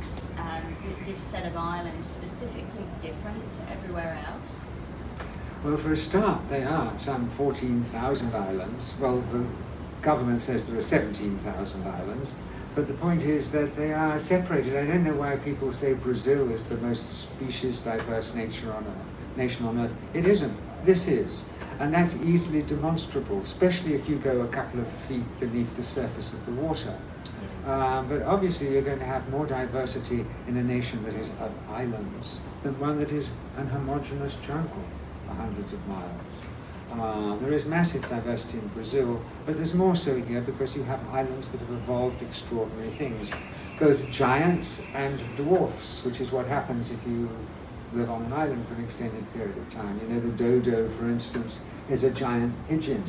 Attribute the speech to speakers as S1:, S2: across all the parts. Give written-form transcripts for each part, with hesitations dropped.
S1: makes this set of islands specifically different to everywhere else?
S2: Well, for a start, they are some 14,000 islands. Well, the government says there are 17,000 islands, but the point is that they are separated. I don't know why people say Brazil is the most species diverse nation on Earth. It isn't. This is. And that's easily demonstrable, especially if you go a couple of feet beneath the surface of the water. But obviously you're going to have more diversity in a nation that is of islands than one that is an homogeneous jungle for hundreds of miles. There is massive diversity in Brazil, but there's more so here because you have islands that have evolved extraordinary things, both giants and dwarfs, which is what happens if you live on an island for an extended period of time. You know, the dodo, for instance, is a giant pigeon.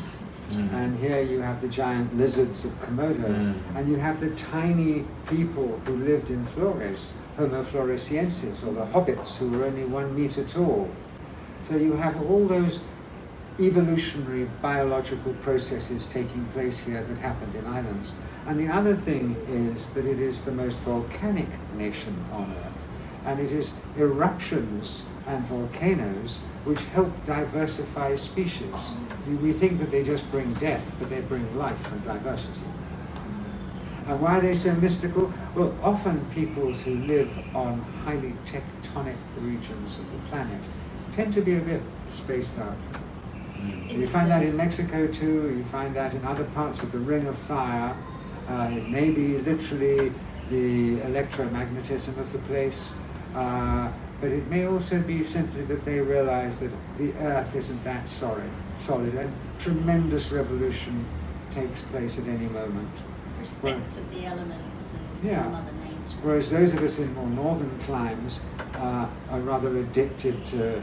S2: And here you have the giant lizards of Komodo, and you have the tiny people who lived in Flores, Homo floresiensis, or the hobbits, who were only 1 meter tall. So you have all those evolutionary biological processes taking place here that happened in islands. And the other thing is that it is the most volcanic nation on Earth, and it is eruptions and volcanoes which help diversify species. We think that they just bring death, but they bring life and diversity. And why are they so mystical? Well, often peoples who live on highly tectonic regions of the planet tend to be a bit spaced out. You find that in Mexico too, you find that in other parts of the Ring of Fire. It may be literally the electromagnetism of the place, but it may also be simply that they realize that the Earth isn't that solid, and tremendous revolution takes place at any moment.
S1: Respect of the elements and Mother Nature.
S2: Whereas those of us in more northern climes are rather addicted to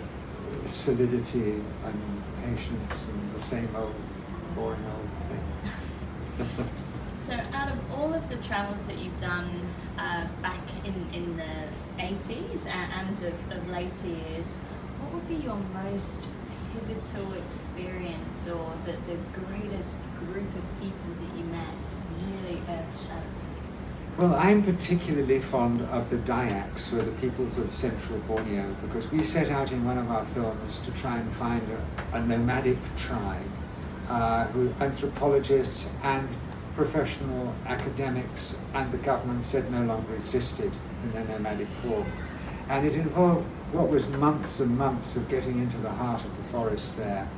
S2: solidity and patience and the same old boring old thing.
S1: So out of all of the travels that you've done back in the 80s and of later years, what would be your most pivotal experience or the greatest group of people that you met, really earth-shattering?
S2: Well, I'm particularly fond of the Dayaks, who are the peoples of central Borneo, because we set out in one of our films to try and find a nomadic tribe, who anthropologists and professional academics and the government said no longer existed in their nomadic form. And it involved what was months and months of getting into the heart of the forest there,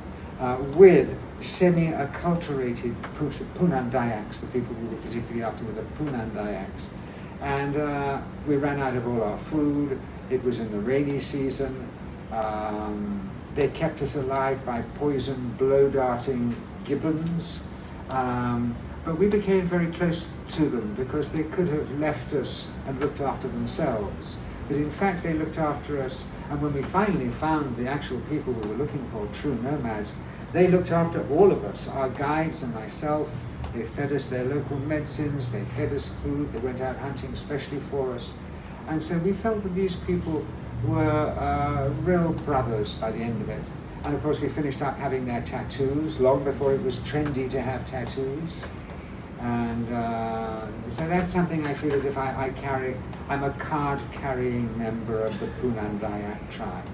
S2: with semi-acculturated Punan Dayaks, the people we were particularly after were the Punan Dayaks. And we ran out of all our food. It was in the rainy season. They kept us alive by poison blow-darting gibbons. But we became very close to them because they could have left us and looked after themselves. But in fact, they looked after us, and when we finally found the actual people we were looking for, true nomads, they looked after all of us, our guides and myself. They fed us their local medicines, they fed us food, they went out hunting specially for us. And so we felt that these people were real brothers by the end of it. And of course, we finished up having their tattoos long before it was trendy to have tattoos. And so that's something I feel as if I'm a card-carrying member of the Punan Dayak tribe.